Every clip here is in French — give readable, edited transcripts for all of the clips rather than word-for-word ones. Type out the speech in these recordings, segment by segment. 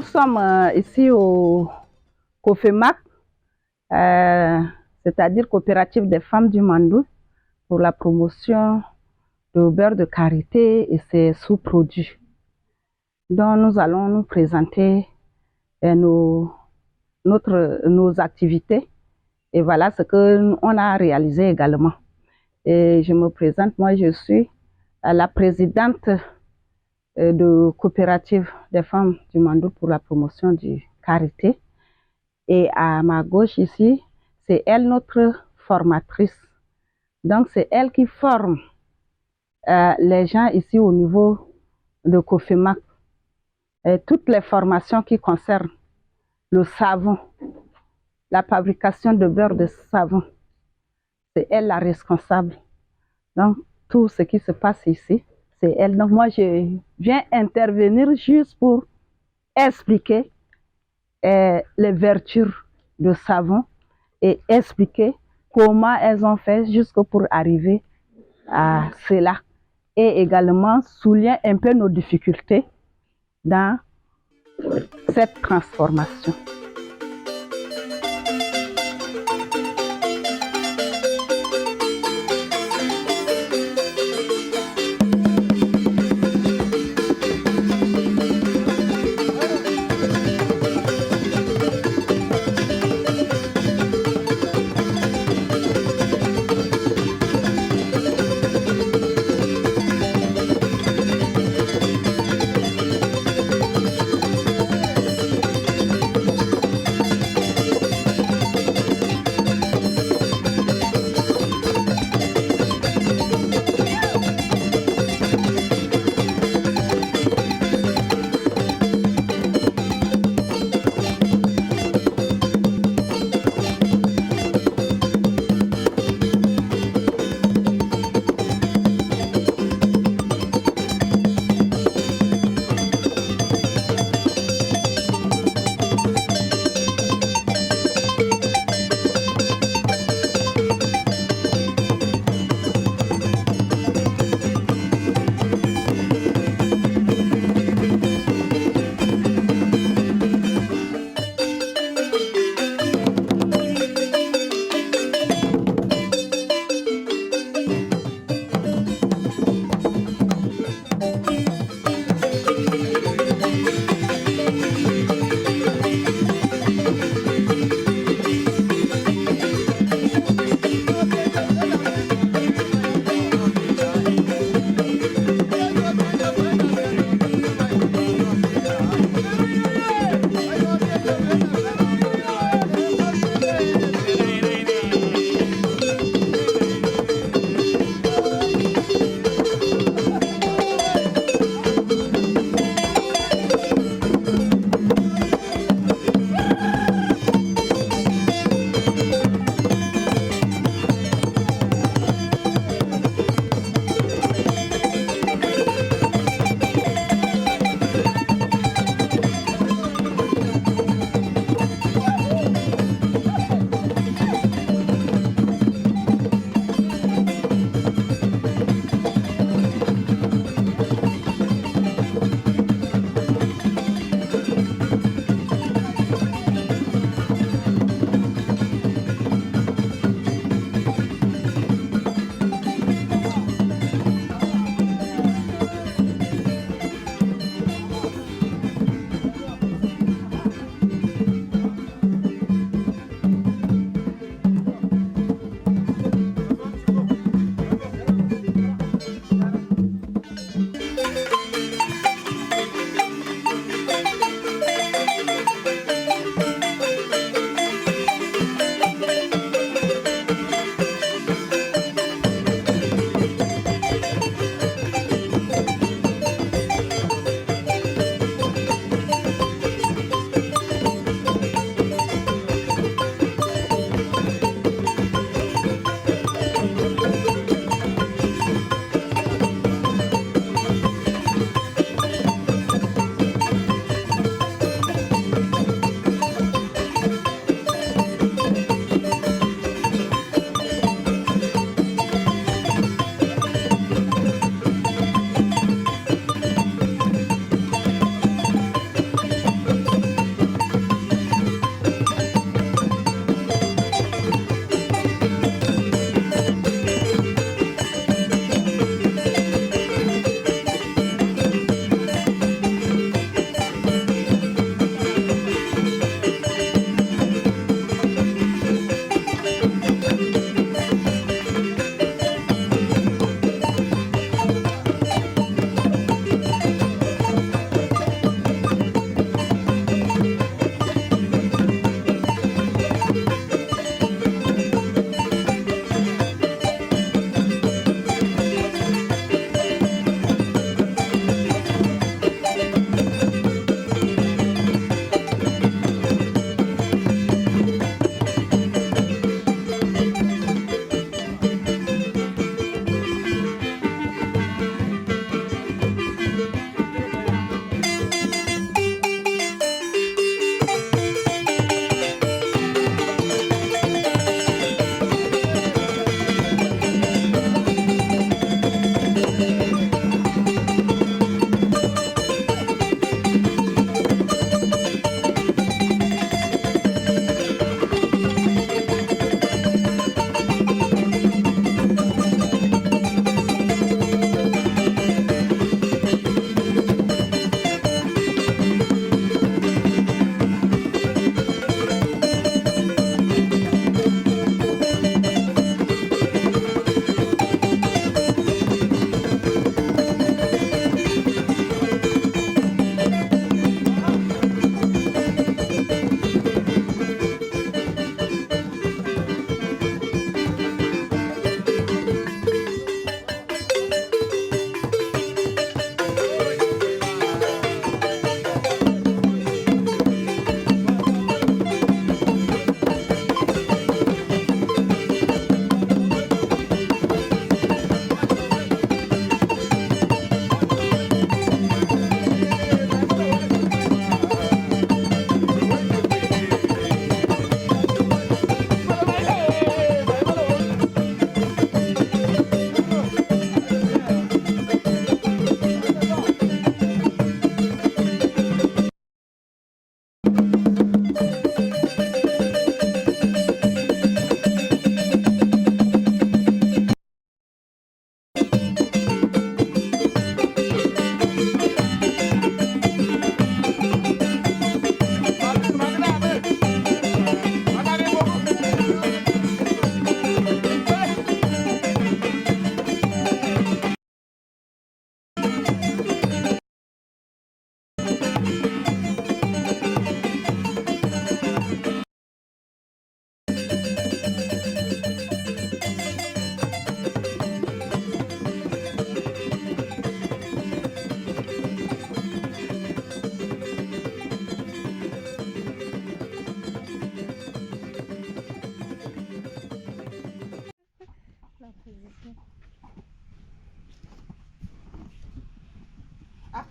Nous sommes ici au COFEMAC, c'est-à-dire Coopérative des femmes du Mandou, pour la promotion du beurre de karité et ses sous-produits. Donc nous allons nous présenter nos activités et voilà ce qu'on a réalisé également. Et je me présente, moi je suis la présidente de Coopérative des femmes du Mandou pour la promotion du karité. Et à ma gauche ici, c'est elle notre formatrice. Donc c'est elle qui forme les gens ici au niveau de COFEMAC. Et toutes les formations qui concernent le savon, la fabrication de beurre de savon, c'est elle la responsable. Donc tout ce qui se passe ici, c'est elle. Donc moi je viens intervenir juste pour expliquer les vertus de savon et expliquer comment elles ont fait jusqu'à pour arriver à cela. Et également souligner un peu nos difficultés dans cette transformation.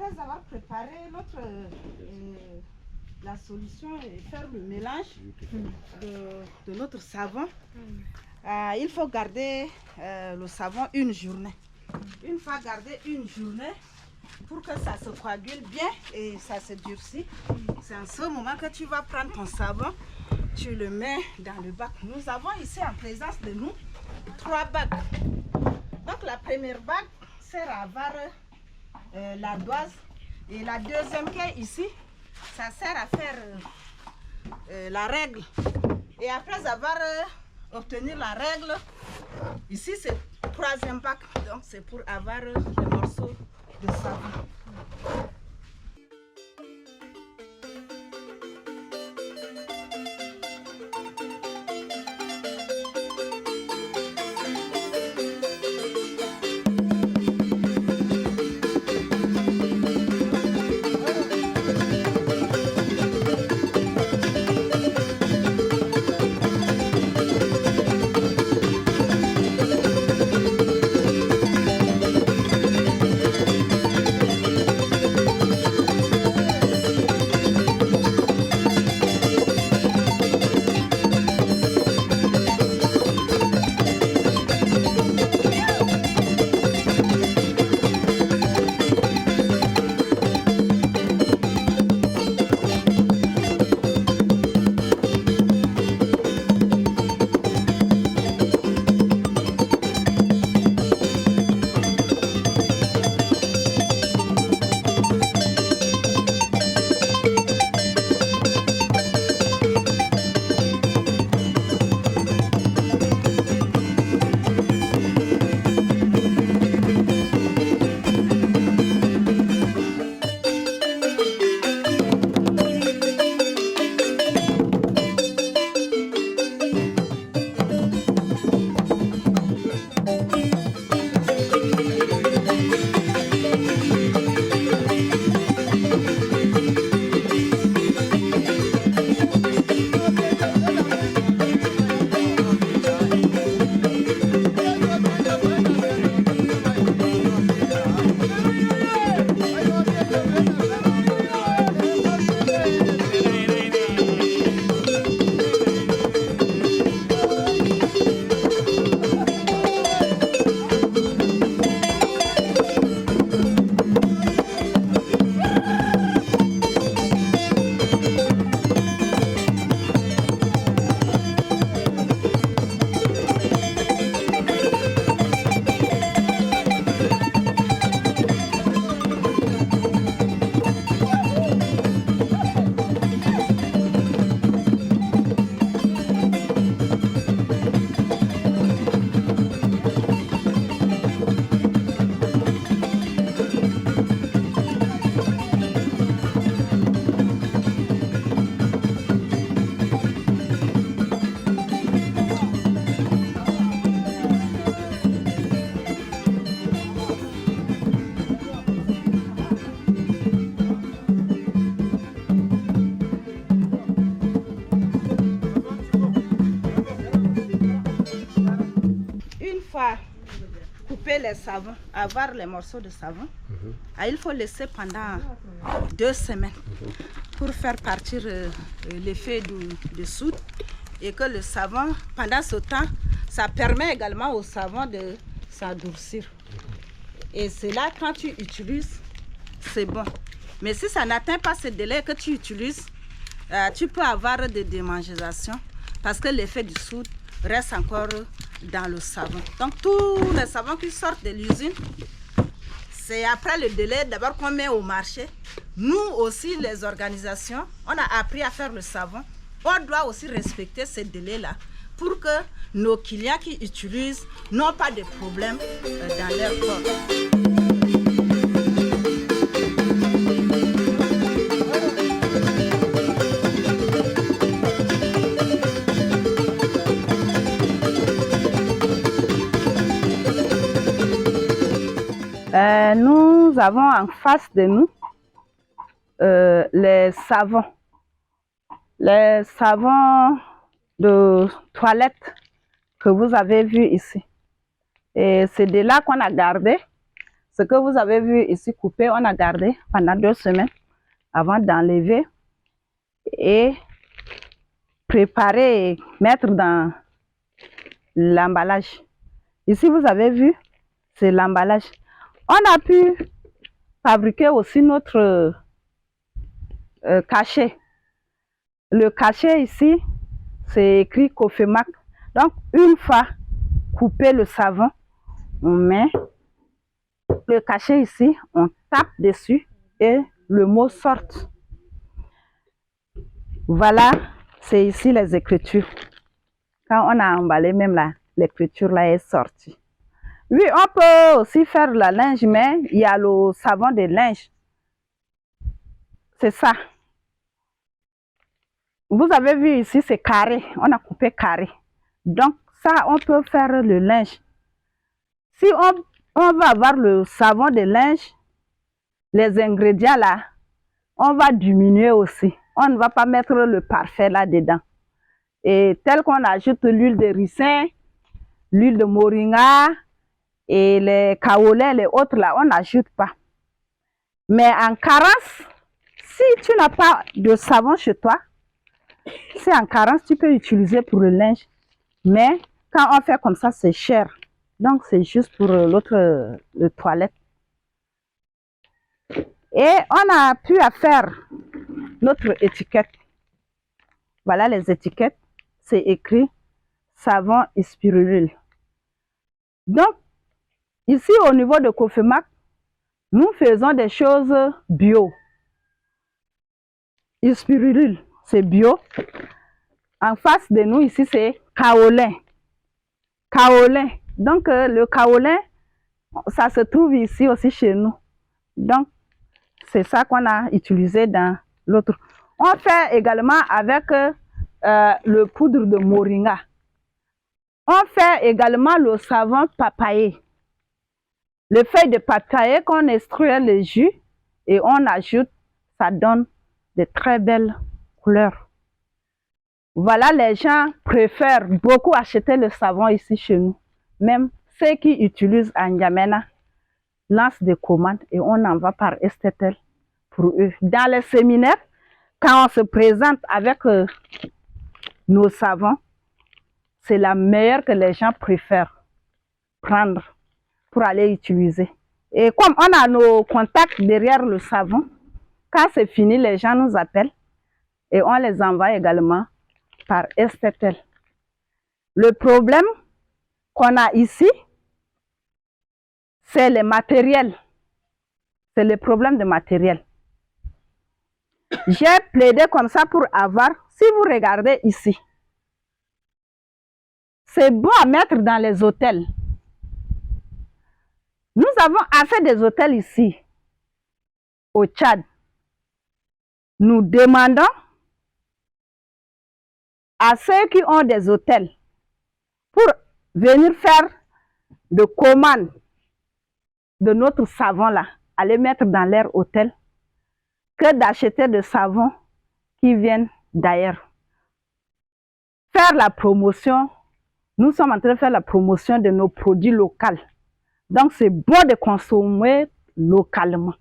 après avoir préparé la solution et faire le mélange de notre savon, il faut garder le savon une journée. Une fois gardé une journée, pour que ça se coagule bien et ça se durcit, c'est en ce moment que tu vas prendre ton savon, tu le mets dans le bac. Nous avons ici en présence de nous 3 bacs. Donc la première bac sert à avoir l'ardoise et la deuxième qui est ici, ça sert à faire la règle. Et après avoir obtenu la règle, ici c'est le 3e bac, donc c'est pour avoir les morceaux de savon. Couper les savons, avoir les morceaux de savon, il faut laisser pendant 2 semaines pour faire partir l'effet de soude et que le savon, pendant ce temps, ça permet également au savon de s'endurcir. Et c'est là, quand tu utilises, c'est bon. Mais si ça n'atteint pas ce délai que tu utilises, tu peux avoir des démangeaisons parce que l'effet du soude reste encore dans le savon. Donc tous les savons qui sortent de l'usine, c'est après le délai d'abord qu'on met au marché. Nous aussi, les organisations, on a appris à faire le savon. On doit aussi respecter ces délais-là pour que nos clients qui utilisent n'ont pas de problème dans leur corps. Nous avons en face de nous les savons de toilette que vous avez vus ici. Et c'est de là qu'on a gardé Ce que vous avez vu ici coupé, on a gardé pendant 2 semaines avant d'enlever et préparer et mettre dans l'emballage. Ici, vous avez vu, c'est l'emballage. On a pu fabriquer aussi notre cachet. Le cachet ici, c'est écrit Cofemac. Donc, une fois coupé le savon, on met le cachet ici, on tape dessus et le mot sort. Voilà, c'est ici les écritures. Quand on a emballé, même l'écriture là est sortie. Oui, on peut aussi faire la linge, mais il y a le savon de linge. C'est ça. Vous avez vu ici, c'est carré. On a coupé carré. Donc, ça, on peut faire le linge. Si on va avoir le savon de linge, les ingrédients là, on va diminuer aussi. On ne va pas mettre le parfait là-dedans. Et tel qu'on ajoute l'huile de ricin, l'huile de moringa et les kaolins, les autres là, on n'ajoute pas. Mais en carence, si tu n'as pas de savon chez toi, c'est en carence, tu peux utiliser pour le linge. Mais quand on fait comme ça, c'est cher. Donc, c'est juste pour l'autre toilette. Et on a pu faire notre étiquette. Voilà les étiquettes. C'est écrit savon et spirulule. Donc, ici au niveau de Cofemac, nous faisons des choses bio. Spirulule, c'est bio. En face de nous, ici, c'est kaolin. Kaolin. Donc, le kaolin, ça se trouve ici aussi chez nous. Donc, c'est ça qu'on a utilisé dans l'autre. On fait également avec le poudre de moringa. On fait également le savon papaye. Les feuilles de papaye qu'on extrait le jus et on ajoute, ça donne de très belles couleurs. Voilà, les gens préfèrent beaucoup acheter le savon ici chez nous. Même ceux qui utilisent en N'Djamena lancent des commandes et on en va par Estetel pour eux. Dans les séminaires, quand on se présente avec nos savons, c'est la meilleure que les gens préfèrent prendre pour aller utiliser. Et comme on a nos contacts derrière le savon, quand c'est fini, les gens nous appellent et on les envoie également par Estetel. Le problème qu'on a ici, c'est le matériel. C'est le problème de matériel. J'ai plaidé comme ça pour avoir, si vous regardez ici, c'est bon à mettre dans les hôtels. Nous avons assez des hôtels ici, au Tchad. Nous demandons à ceux qui ont des hôtels pour venir faire de commandes de notre savon là, aller mettre dans leur hôtel, que d'acheter de savon qui viennent d'ailleurs. Faire la promotion, nous sommes en train de faire la promotion de nos produits locaux. Donc c'est bon de consommer localement.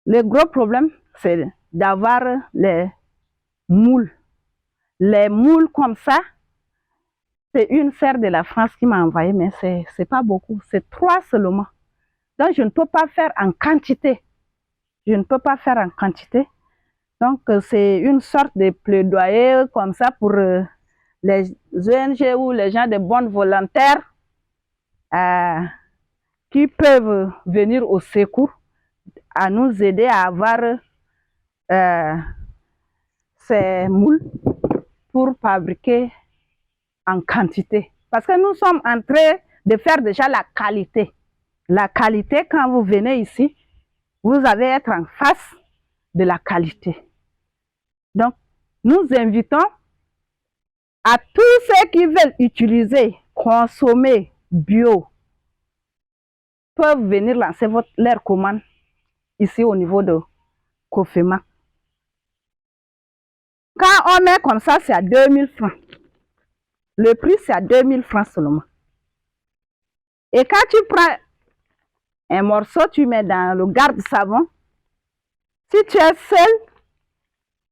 Le gros problème, c'est d'avoir les moules. Les moules comme ça, c'est une sœur de la France qui m'a envoyé, mais c'est pas beaucoup, c'est 3 seulement. Donc je ne peux pas faire en quantité. Je ne peux pas faire en quantité. Donc c'est une sorte de plaidoyer comme ça pour les ONG ou les gens de bonne volontaire qui peuvent venir au secours à nous aider à avoir ces moules pour fabriquer en quantité. Parce que nous sommes en train de faire déjà la qualité. La qualité, quand vous venez ici, vous allez être en face de la qualité. Donc, nous invitons à tous ceux qui veulent utiliser, consommer bio, peuvent venir lancer leur commande ici au niveau de Cofemac. Quand on met comme ça, c'est à 2000 francs. Le prix, c'est à 2000 francs seulement. Et quand tu prends Un morceau, tu mets dans le garde-savon. Si tu es seul,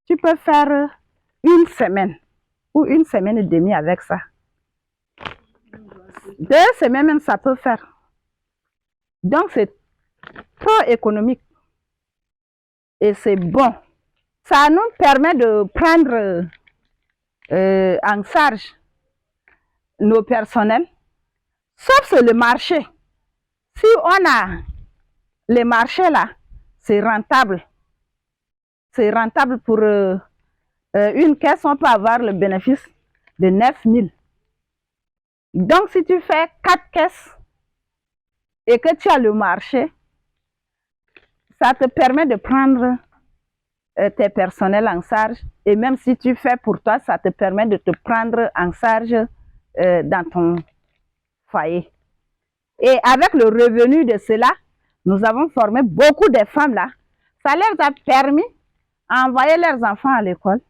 tu peux faire une semaine ou une semaine et demie avec ça. 2 semaines même, ça peut faire. Donc, c'est trop économique. Et c'est bon. Ça nous permet de prendre en charge nos personnels, sauf sur le marché. Si on a les marchés là, c'est rentable. C'est rentable pour une caisse, on peut avoir le bénéfice de 9 000. Donc, si tu fais 4 caisses et que tu as le marché, ça te permet de prendre tes personnels en charge. Et même si tu fais pour toi, ça te permet de te prendre en charge dans ton foyer. Et avec le revenu de cela, nous avons formé beaucoup de femmes là. Ça leur a permis d'envoyer leurs enfants à l'école.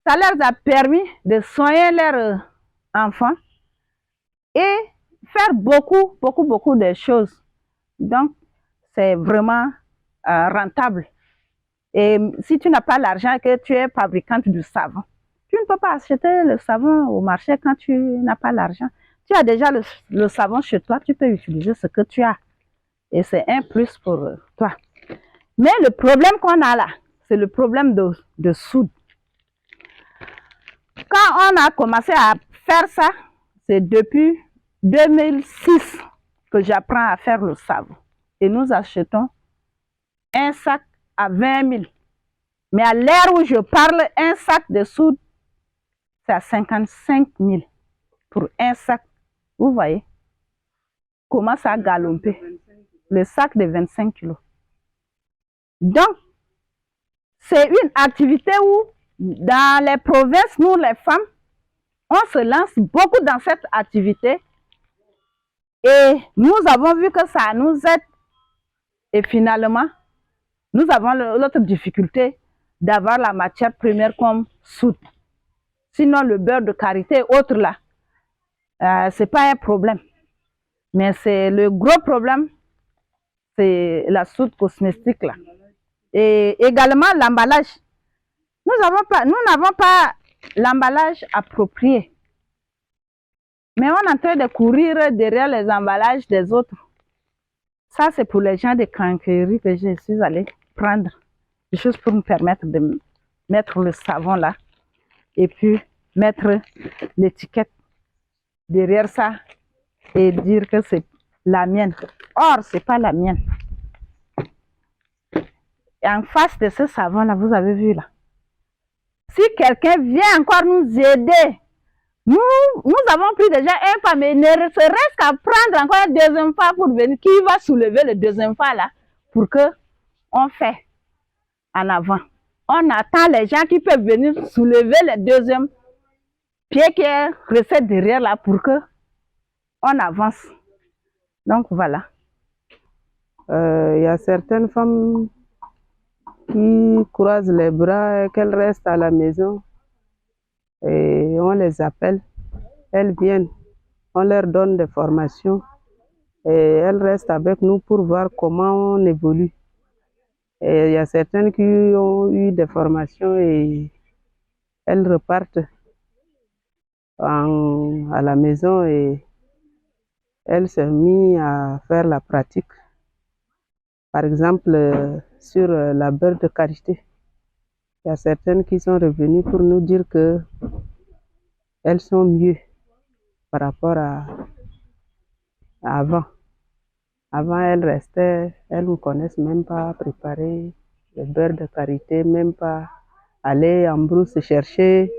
Ça leur a permis de soigner leurs enfants et faire beaucoup de choses. Donc, c'est vraiment rentable. Et si tu n'as pas l'argent et que tu es fabricante du savon, tu ne peux pas acheter le savon au marché quand tu n'as pas l'argent. Tu as déjà le savon chez toi, tu peux utiliser ce que tu as. Et c'est un plus pour toi. Mais le problème qu'on a là, c'est le problème de soude. Quand on a commencé à faire ça, c'est depuis 2006 que j'apprends à faire le savon. Et nous achetons un sac à 20 000. Mais à l'heure où je parle, un sac de soude, c'est à 55 000 pour un sac. Vous voyez comment ça a galopé. Le sac de 25 kilos. Donc, c'est une activité où, dans les provinces, nous les femmes, on se lance beaucoup dans cette activité. Et nous avons vu que ça nous aide. Et finalement, nous avons l'autre difficulté d'avoir la matière première comme soude. Sinon, le beurre de karité, autre là, ce n'est pas un problème. Mais c'est le gros problème, c'est la soude cosmétique là. Et également l'emballage. Nous n'avons pas l'emballage approprié. Mais on est en train de courir derrière les emballages des autres. Ça, c'est pour les gens de quincaillerie que je suis allée prendre. Juste pour me permettre de mettre le savon là. Et puis mettre l'étiquette derrière ça et dire que c'est la mienne. Or, ce n'est pas la mienne. Et en face de ce savon là, vous avez vu là. Si quelqu'un vient encore nous aider, nous avons pris déjà un pas, mais il ne reste qu'à prendre encore un deuxième pas pour venir. Qui va soulever le deuxième pas là pour que on fait en avant. On attend les gens qui peuvent venir soulever le deuxième pied qui est resté derrière là pour que on avance. Donc voilà. Il y a certaines femmes qui croisent les bras et qu'elles restent à la maison et on les appelle, elles viennent, on leur donne des formations et elles restent avec nous pour voir comment on évolue. Et il y a certaines qui ont eu des formations et elles repartent à la maison et elles se mis à faire la pratique. Par exemple, sur la beurre de karité. Il y a certaines qui sont revenues pour nous dire que elles sont mieux par rapport à avant. Avant, elles restaient, elles ne connaissent même pas préparer le beurre de karité, même pas aller en brousse chercher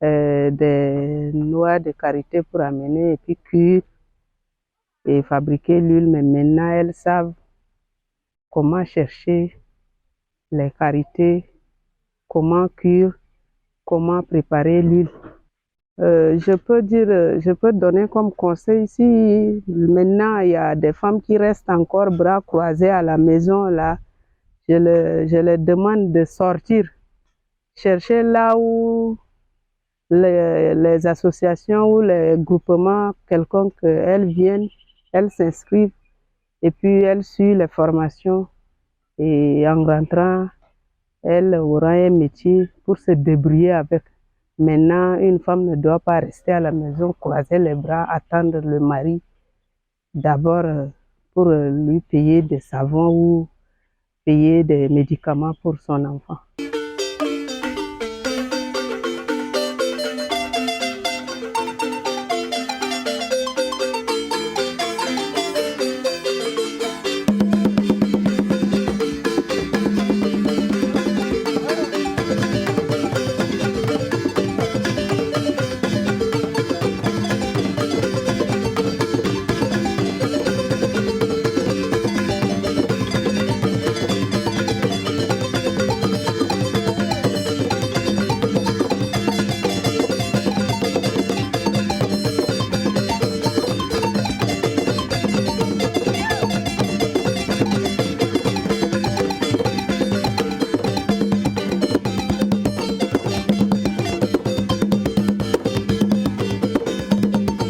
des noix de karité pour amener et puis cuire et fabriquer l'huile. Mais maintenant, elles savent comment chercher les karités, comment cuire, comment préparer l'huile. Je peux donner comme conseil ici, maintenant il y a des femmes qui restent encore bras croisés à la maison là, je les demande de sortir, chercher là où les associations ou les groupements quelconques, elles viennent, elles s'inscrivent Et puis, elle suit les formations et en rentrant, elle aura un métier pour se débrouiller avec. Maintenant, une femme ne doit pas rester à la maison, croiser les bras, attendre le mari d'abord pour lui payer des savons ou payer des médicaments pour son enfant.